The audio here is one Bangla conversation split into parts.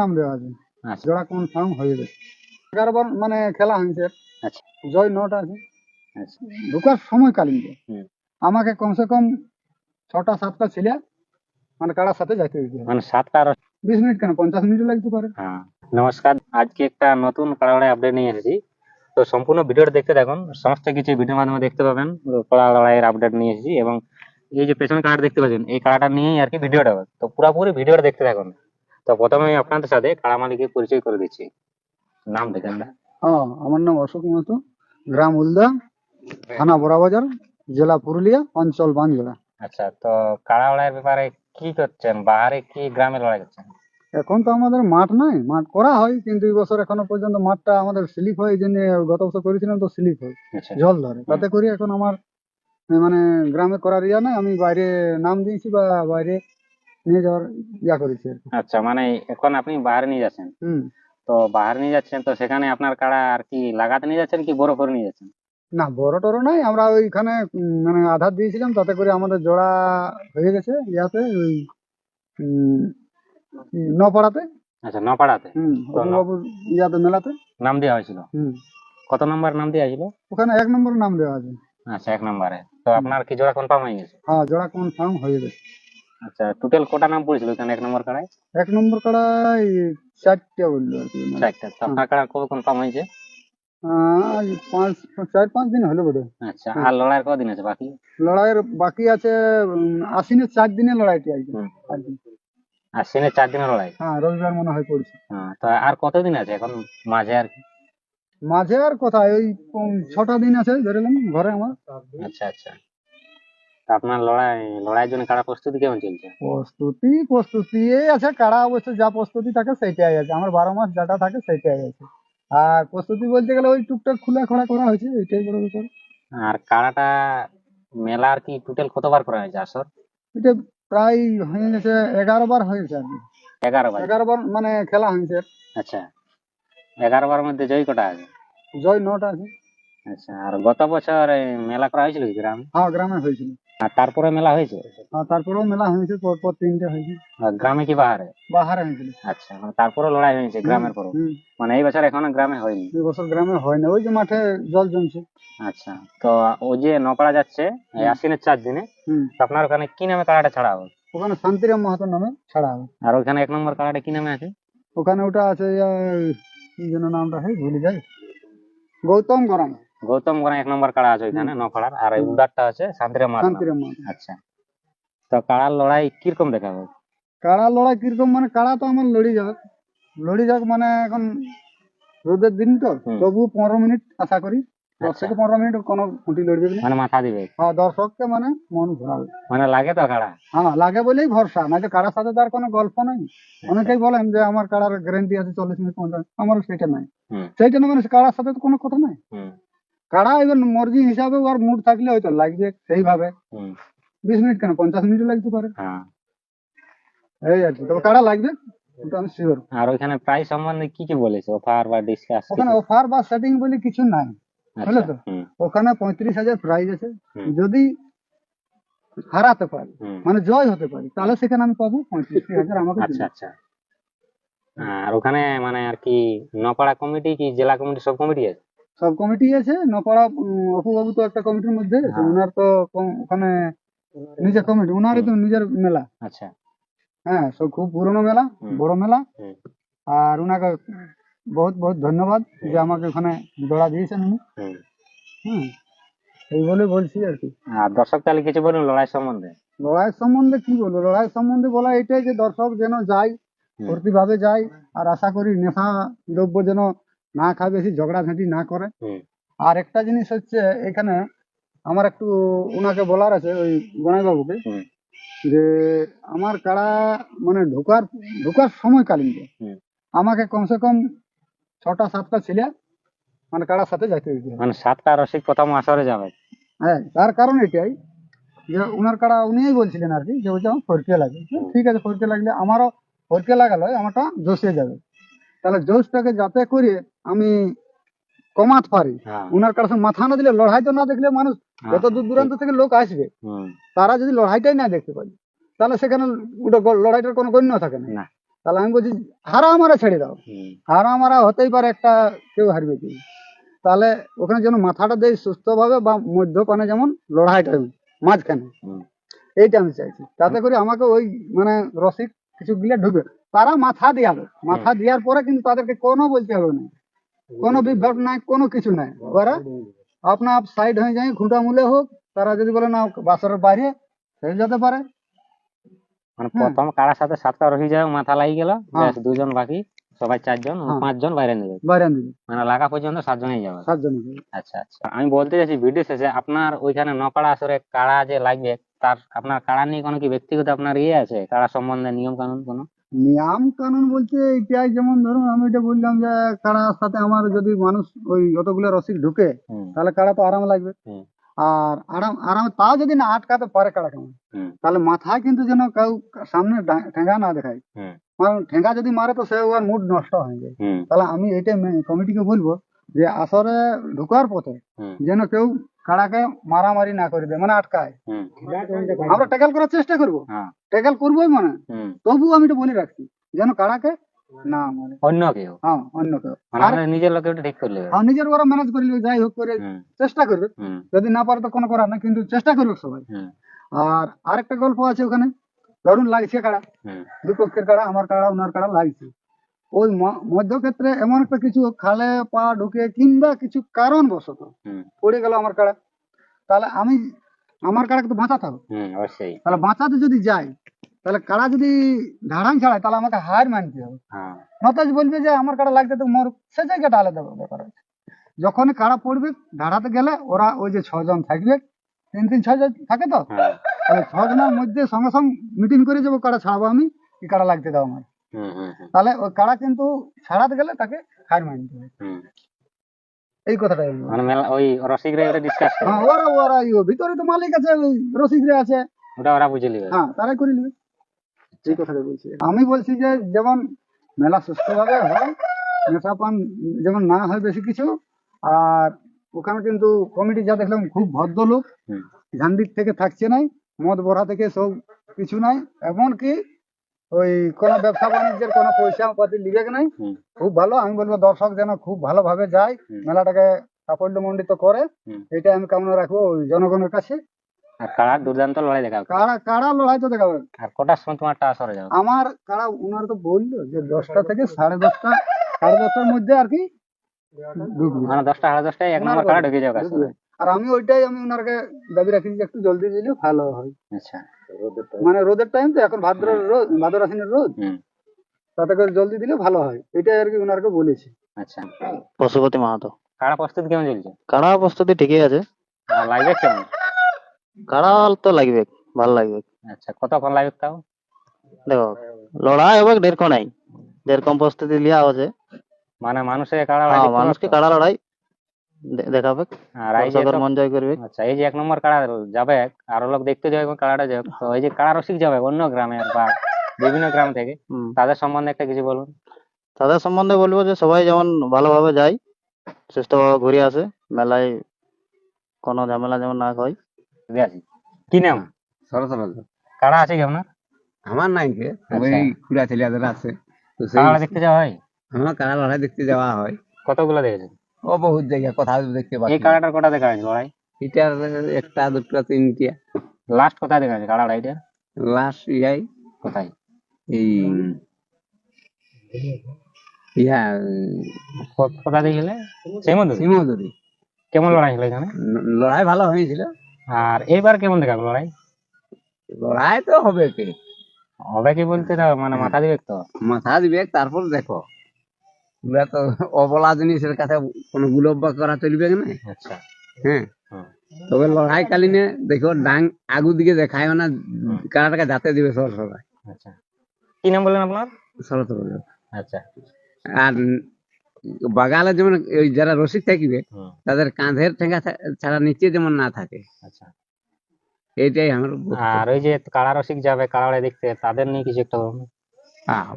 নাম দেওয়া আছে, আচ্ছা জোড়া কনফার্ম হয়ে যাবে। 11 বার মানে খেলা হয়েছে। আচ্ছা জয় 9টা আছে। আচ্ছা ঢোকার সময়কালীন হুম। আমাকে কমসে কম 6টা 7টা ছেলে মানে কারার সাথে যাইতে হয়েছে। মানে 7টা 20 মিনিট কেন, 50 মিনিট লাগতে পারে। হ্যাঁ। নমস্কার, আজকে একটা নতুন কাড়া আপডেট নিয়ে এসেছি। তো সম্পূর্ণ ভিডিওটা দেখতে থাকুন, সমস্ত কিছু ভিডিওর মাধ্যমে দেখতে পাবেন। কাড়া লড়াইয়ের আপডেট নিয়ে এসেছি এবং এই যে পেছনে কাড়াটা দেখতে পাচ্ছেন, এই কাড়াটা নিয়েই আর কি ভিডিওটা হবে। তো পুরোপুরি ভিডিওটা দেখতে থাকুন। তো প্রথমে আমি আপনাদের সাথে কাড়া মালিকের পরিচয় করে দিচ্ছি। নাম দেখেন না? হ্যাঁ, আমার নাম অশোক মাহাতো, গ্রাম উলদা, থানা বড়াবাজার, জেলা পুরুলিয়া, অঞ্চল বানজোড়া। আচ্ছা, তো কাড়া লড়াইয়ের ব্যাপারে কি করছেন, বাহারে কি গ্রামে লড়াই করছেন? এখন তো আমাদের মাঠ নাই, মাঠ করা হয় কিন্তু এই বছর এখনো পর্যন্ত মাঠটা আমাদের স্লিপ হয়, এই জন্য গত বছর করেছিলাম তো স্লিপ হয়, আচ্ছা জল ধরে, তাতে করে এখন আমার মানে গ্রামে করার ইয়া নাই, আমি বাইরে নাম দিয়েছি বা বাইরে নিয়ে যাওয়ার ইয়া করেছি আর কি। আচ্ছা, মানে এখন আপনি বাইরে নিয়ে যাচ্ছেন। হুম। তো বাইরে নিয়ে যাচ্ছেন, তো সেখানে আপনার কাড়া আর কি লাগাতে নিয়ে যাচ্ছেন কি বড় করে নিয়ে যাচ্ছেন? না, বড় টড় নাই, আমরা ওইখানে মানে আধার দিয়েছিলাম, তাতে করে আমাদের জোড়া হয়ে গেছে ইয়াতে, ওই উম, নপাড়াতে। আচ্ছা, নপাড়াতে। তো অপুবাবুর ইয়াতে মেলাতে নাম দেওয়া হয়েছিল? হুম। কত নম্বর নাম দেওয়া হয়েছিল? ওখানে 1 নম্বর নাম দেওয়া আছে। আচ্ছা, 1 নম্বরে। তো আপনার কি জোড়া কনফার্ম হয়ে গেছে? হ্যাঁ, জোড়া কনফার্ম হয়ে গেছে। আচ্ছা, টোটাল কটা নাম পড়েছিল এখানে 1 নম্বর কাড়ায়? 1 নম্বর কাড়াই 4টে বললো আর কি। 4টা। তো আপনার কাড়া কবে কনফার্ম হয়েছে? আজ 4-5 দিন হলো বোধ হয়। আচ্ছা, আর লড়াইয়ের কদিন আছে বাকি? লড়াইয়ের বাকি আছে আশ্বিনের 4 দিনের লড়াইটি আছে হুম। আর কি। আর সেনে 4 দিনের লড়াই। হ্যাঁ, রবিবার মনে হয় পড়ছে। হ্যাঁ, তো আর কতদিন আছে এখন মাঝে আর কি? মাঝে আর কোথায়, ওই 6টা দিন আছে ধরে নিলাম ঘরে আমার। আচ্ছা আচ্ছা। তো আপনার লড়াইয়ের জন্য কাড়া প্রস্তুতি কেমন চলছে? প্রস্তুতি এই আছে, কাড়া অবশ্য যা প্রস্তুতি থাকে সেইটাই আছে, আমার 12 মাস যেটা থাকে সেইটাই আছে। আর প্রস্তুতি বলতে গেলে ওই টুকটাক খোলা খোলা করা হয়েছে, এইটাই বড় ব্যাপার। আর কাড়াটা মেলা আর কি টোটাল কতবার করা হয়েছে আসর? এটা প্রায় হয়ে গেছে 11 বার হয়েছে আর কি। 11বার। 11 বার মানে খেলা হয়েছে। আচ্ছা, 11বার মধ্যে জয়ী কটা আছে? জয় 9টা আছে। আচ্ছা, আর গত বছর মেলা করা হয়েছিল কি গ্রামে? হ্যাঁ, গ্রামে হয়েছিল। আর তারপরে মেলা হয়েছে? আর তারপরেও মেলা হয়েছে, পরপর 3টে হয়েছে। আর গ্রামে কি বাহারে? বাহারে হয়েছিল। আচ্ছা, মানে তারপরে লড়াই হয়েছে গ্রামের পরও? হুম। মানে এই বছর এখনো গ্রামে হয়নি? এই বছর গ্রামে হয় না, ওই যে মাঠে জল জমছে। আচ্ছা, তো ও যে নপাড়া যাচ্ছে এই আশ্বিনের 4 দিনে, হুম। তো আপনার ওখানে কি নামে কাড়াটা ছাড়া হবে? ওখানে শান্তিরাম মাহাতো নামে ছাড়া হবে। আর ওখানে 1 নম্বর কাড়াটা কি নামে আছে? ওখানে ওটা আছে কি যেন নামটা, ভুলে যাই, গৌতম গরম। গৌতম গড়া 1 নম্বর কাড়া আছে ওইখানে নপাড়ার, আর এই উদারটা আছে শান্তিরাম মাহাতো নামে। শান্তিরাম মাহাতো। আচ্ছা, তো কাড়ার লড়াই কিরকম দেখাবে? কাড়া লড়াই কিরকম মানে, কাড়া তো আমার লড়ি যাক মানে এখন রোদের দিন তো, তবু 15 মিনিট আশা করি, 10 থেকে 15 মিনিট কোনো খুঁটি লড়বে না। মানে মাথা দিবে? হ্যাঁ, দর্শককে মানে মন ঘোরাবে। মানে লাগে তো কাড়া? হ্যাঁ, লাগে বলেই ভরসা, না যে কারার সাথে তার কোনো গল্প নাই। অনেকেই বলেন যে আমার কারার গ্যারান্টি আছে 40 মিনিট 50, আমার সেটা নাই। সেইটা না, মানে কারার সাথে তো কোনো কথা নাই। কারা এবার মর্জি হিসাবে ওর মুড থাকলে হয়তো লাগবে সেইভাবে। 20 মিনিট কেন, 50 মিনিট লাগতে পারে। এই আর কি, তবে কারা লাগবে ওটা আমি শিওর। আর ওইখানে প্রাইস সম্বন্ধে কি কি বলেছে, অফার বা ডিসকাস? ওখানে অফার বা সেটিং বলে কিছু নাই, বুঝলে তো। ওখানে 35,000 প্রাইজ আছে, যদি হারাতে পারি মানে জয় হতে পারি, তাহলে সেখানে আমি পাবো 35,000 আমাকে। আচ্ছা আচ্ছা। আর ওখানে মানে আর কি নপাড়া কমিটি কি জেলা কমিটি সব কমিটি আছে? সব কমিটি আছে। নপাড়া অপুবাবু তো একটা কমিটির মধ্যে আছে, ওনার তো ওখানে নিজের কমিটি, ওনারই তো নিজের মেলা। আচ্ছা। হ্যাঁ, সব খুব পুরনো মেলা, বড় মেলা। আর ওনাকে বহুত বহুত ধন্যবাদ যে আমাকে ওখানে জোড়া দিয়েছেন উনি। এই বলে বলছি আর কি। আর দর্শক তাহলে কিছু বলুন লড়াই সম্বন্ধে? লড়াইয়ের সম্বন্ধে কি বলবো, লড়াই সম্বন্ধে বলা এটাই যে দর্শক যেন যায়, ভর্তি ভাবে যায়। আর আশা করি নেশা দ্রব্য যেন না খায়, বেশি ঝগড়াঝাঁটি না করে। আর একটা জিনিস হচ্ছে, এখানে আমার একটু ওনাকে বলার আছে, ওই গণাই বাবুকে, যে আমার কাড়া মানে ঢোকার সময়কালীন আমাকে কমসে কম 6টা 7টা ছেলে মানে কাড়ার সাথে যাইতে হয়েছে। মানে 7টা রসিক প্রথম আসরে যাবে? হ্যাঁ, তার কারণ এটাই যে ওনার কাড়া উনিই বলছিলেন আর কি, যে বলছে আমার ফরকে লাগে। ঠিক আছে, ফরকে লাগলে আমারও ফরকে লাগালো, আমারটা জোশে যাবে। তাহলে জোশটাকে যাতে করে আমি কমাতে পারি, ওনার কাছে মাথা না দিলে, লড়াই তো না দেখলে মানুষ, যত দূর দূরান্ত থেকে লোক আসবে, তারা যদি লড়াইটাই না দেখতে পারে, তাহলে সেখানে ওটা লড়াইটার কোনো গণ্য থাকে না। তাহলে আমি বলছি হারা মারা ছেড়ে দাও, হারা মারা হতেই পারে, একটা কেউ হারবে কি, তাহলে ওখানে যেন মাথাটা দেয় সুস্থভাবে, বা মধ্যপানে যেমন লড়াইটা মাঝখানে, এইটা আমি চাইছি। তাতে করে আমাকে ওই মানে রসিক কিছু গিলে ঢুকে, তারা মাথা দিয়াবে, মাথা দেওয়ার পরে কিন্তু তাদেরকে কোনো বলতে হবে না, কোনো বিভাগ নাই, কোনো কিছু নাই, ওরা আপনা আপ সাইড হয়ে যায়, খুঁটা মূলে হোক, তারা যদি বলে না বাসরের বাইরে হয়ে যেতে পারে। মানে প্রথম কারার সাথে 7টা রহি যায়, মাথা লাগি গেল, ব্যাস 2 জন বাকি, সবাই 4 জন, 5 জন বাইরে নেবে, বাইরে দিবে মানে লাগা পর্যন্ত 7 জনই যাবে। 7 জন। আচ্ছা আচ্ছা, আমি বলতে চাইছি ভিডিও শেষে আপনার ওইখানে নপাড়া আসরে কাড়া যে লাগবে, তার আপনার কাড়া নিয়ে কোনো কি ব্যক্তিগত আপনার ইয়ে আছে, কাড়া সম্বন্ধে নিয়ম কানুন কোনো? নিয়ম কানুন বলতে এটাই, যেমন ধরুন আমি এটা বললাম যে কাড়ার সাথে আমার যদি মানুষ ওই অতগুলো রসিক ঢুকে, তাহলে কাড়া তো আরাম লাগবে। আর আরাম আরাম তাও যদি না আটকাতে পারে কাড়া কেমন, তাহলে মাথায় কিন্তু যেন কেউ সামনে ঠেঙ্গা না দেখায়, কারণ ঠেঙ্গা যদি মারে তো সে ওর মুড নষ্ট হয়ে যায়। তাহলে আমি এটা কমিটিকে বলবো যে আসরে ঢুকার পথে যেন কেউ কাড়াকে মারামারি না করে দেয়, মানে আটকায়। আমরা ট্যাকেল করার চেষ্টা করবো, ট্যাকেল করবোই, মানে তবু আমি এটা বলে রাখছি যেন কাড়াকে না মারে অন্য কেউ। হ্যাঁ, অন্য কেউ। মানে আমরা নিজের লোকে ওটা ঠিক করলে, হ্যাঁ, নিজের ওরা ম্যানেজ করে নেবে, যাই হোক করে চেষ্টা করবে, যদি না পারে তো কোনো করার না, কিন্তু চেষ্টা করবে সবাই। আর আরেকটা গল্প আছে ওখানে, ধরুন লাগছে কাড়া, দুপক্ষের কাড়া, আমার কাড়া ওনার কাড়া লাগছে, ওই মধ্যক্ষেত্রে এমন একটা কিছু খালে পা ঢুকে কিংবা কিছু কারণ বশত পড়ে গেল আমার কাড়া, তাহলে আমি আমার কাড়াকে তো বাঁচাতে হবে। অবশ্যই। তাহলে বাঁচাতে যদি যাই, তাহলে কাড়া যদি ধাড়াং ছাড়ায়, তাহলে আমাকে হার মানতে হবে। নতাজ বলবে যে আমার কাড়া লাগতে তো মোর, সে জায়গাটা আলাদা ব্যাপার আছে। যখন কাড়া পড়বে ধাড়াতে গেলে, ওরা ওই যে 6 জন থাকবে, 3-3-6 জন থাকে তো, তাহলে 6 জনের মধ্যে সঙ্গে সঙ্গে মিটিং করে যাবো, কাড়া ছাড়াবো আমি, কি কাড়া লাগতে দাও আমার। তাহলে ওই কাড়া কিন্তু ছাড়াতে গেলে তাকে হার মানতে হবে, এই কথাটাই আমি বলবো। মানে মেলা ওই রসিকরা এটা ডিসকাস করে, হ্যাঁ, ওরা ভিতরে তো মালিক আছে, ওই রসিকরা আছে, ওটা ওরা বুঝে নেবে। হ্যাঁ, তারাই করে নেবে, এই কথাটা বলছি। আমি বলছি যে যেমন মেলা সুস্থভাবে হয়, নেশা পান যেমন না হয় বেশি কিছু। আর ওখানে কিন্তু কমিটি যা দেখলাম খুব ভদ্রলোক, ঝান্ডির থেকে থাকছে নাই, মদ বড়া থেকে সব কিছু নাই, এমনকি ওই কোনো ব্যবসা বাণিজ্যের কোনো পয়সা পাতি লিবেক নাই, খুব ভালো। আমি বলবো দর্শক যেন খুব ভালোভাবে যায়, মেলাটাকে সাফল্যমণ্ডিত করে, এটা আমি কামনা রাখবো ওই জনগণের কাছে। আর কাড়া দুর্দান্ত লড়াই দেখাবে, কাড়া লড়াই তো দেখাবে। আর কটার সময় তোমারটা আসরে যাবে? আমার কাড়া ওনার তো বললো যে 10টা থেকে 10:30, 10:30টার মধ্যে আর কি ঢুকবে, মানে 10টা 10:30টায় 1 নম্বর কাড়া ঢুকে যাবে আসরে। আর আমি ওইটাই আমি ওনাকে দাবি রাখি যে একটু জলদি দিলে ভালো হয়। আচ্ছা, মানে রোদের টাইম তো এখন, ভাদ্র আশ্বিনের রোদ, তাতে করে জলদি দিলে ভালো হয়, এটাই আর কি ওনাকে বলেছি। আচ্ছা, পশুপতি মাহাতো। কাড়া প্রস্তুতি কেমন চলছে? কাড়া প্রস্তুতি ঠিকই আছে। আর লাগবে কেমন? কাড়া তো লাগবে, ভালো লাগবে। আচ্ছা, কতক্ষণ লাগবে তাও? দেখো, লড়াই হবে ঢেরক্ষণ নাই, যেরকম প্রস্তুতি লিয়া হচ্ছে, মানে মানুষের কাড়া লড়াই দেখতে মানুষকে পাচ্ছ? কাড়া লড়াই দেখাবে, আর এই যে দর্শকের মন জয় করবে। আচ্ছা, এই যে 1 নম্বর কাড়া যাবে, আরো লোক দেখতে যাবে কাড়াটা যাবে, তো এই যে কাড়া রসিক যাবে অন্য গ্রামে বা বিভিন্ন গ্রাম থেকে, তাদের সম্বন্ধে একটা কিছু বলুন। তাদের সম্বন্ধে বলবো যে সবাই যেমন ভালোভাবে যায়, সুস্থভাবে ঘুরে আসে, মেলায় কোনো ঝামেলা যেমন না হয়। কি নাম? সরস কাড়া আছে কি আপনার? আমার নাই কে, ওই খুড়া ছেলেদের আছে, তো সেই কাড়া দেখতে যাওয়া হয়? আমার কাড়া লড়াই দেখতে যাওয়া হয়। কতগুলো দেখেছেন? ও বহুত জায়গায়, কোথাও দেখতে এই পাচ্ছি। কাড়াটার কটা দেখা হয়েছে লড়াই? এটার 1টা 2টা 3টা। লাস্ট কোথায় দেখা হয়েছে কাড়া লড়াইটা? লাস্ট ইয়াই কোথায়? এই ইয়া কোথায় দেখলে? সেই মধ্যে সিমদুরি। কেমন লড়াই হলো এখানে? লড়াই ভালো হয়েছিল। আর এইবার কেমন দেখাবো লড়াই? লড়াই তো হবে কে, হবে কি বলতে দাও, মানে মাথা দিবে তো? মাথা দিবে, তারপর দেখো ওরা তো অবলা জিনিসের কাছে কোনো গুলব্বা করা চলবে না। আচ্ছা, হ্যাঁ, তবে লড়াই কালীনে দেখো ডাং আগু দিকে দেখায় না, কারাটাকে যাতে দিবে সবাই। আচ্ছা, কি নাম বললেন আপনার? শরৎ বলে। আচ্ছা, আর বাগালে যেমন ওই যারা রসিক থাকবে, তাদের কাঁধের ঠেঙ্গা ছাড়া নিচে যেমন না থাকে। আচ্ছা, এইটাই আমার আর ওই যে কাড়া রসিক যাবে কাড়া লড়াই দেখতে, তাদের নিয়ে কিছু একটা বলুন।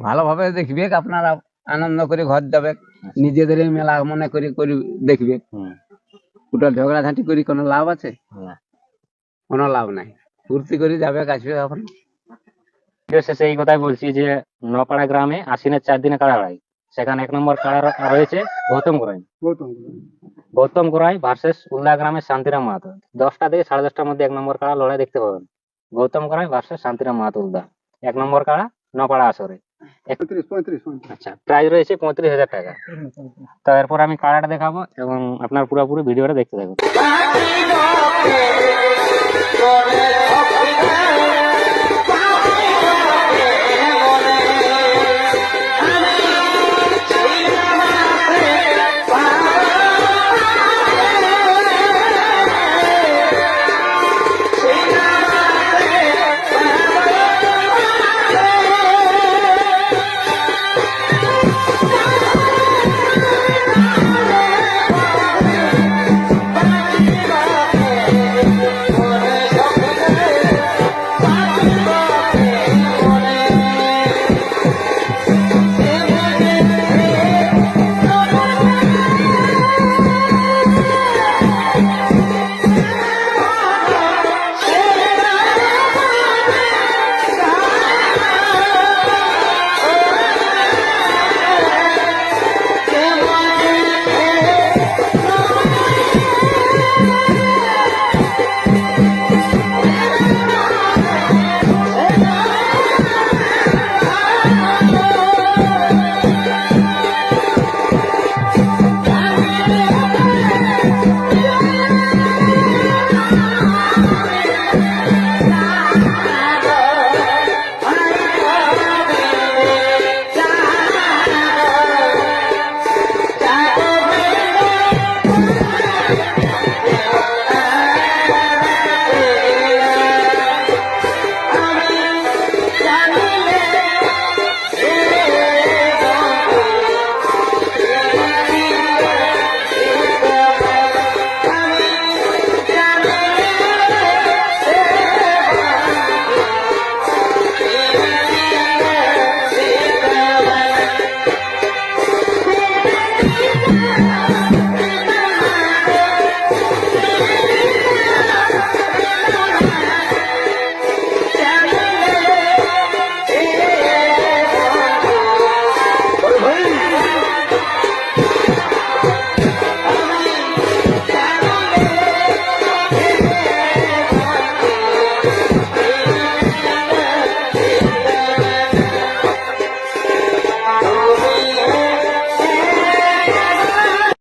ভালোভাবে দেখবে, আপনারা আনন্দ করে ঘর যাবে, নিজেদের মেলা মনে করে করে দেখবে। ওটা ঝগড়াঝাঁটি করি কোনো লাভ আছে? কোনো লাভ নাই, ফুর্তি করে যাবে, আসবে। এখন ভিডিও শেষে এই কথাই বলছি যে নপাড়া গ্রামে আশ্বিনের 4 দিনে কাড়া লড়াই। সেখানে 1 নম্বর কাড়া রয়েছে গৌতম গোড়াই। গৌতম গৌতম গোড়াই ভার্সেস উল্লা গ্রামের শান্তিরাম মাহাতো। 10টা থেকে 10:30টার মধ্যে 1 নম্বর কাড়া লড়াই দেখতে পাবেন। গৌতম গোড়াই ভার্সেস শান্তিরাম মাহাতো উল্লা। 1 নম্বর কাড়া নপাড়া আসরে। 35 আচ্ছা, প্রাইজ রয়েছে 35,000 টাকা। তো এরপর আমি কাড়াটা দেখাবো এবং আপনার পুরোপুরি ভিডিওটা দেখতে থাকুন।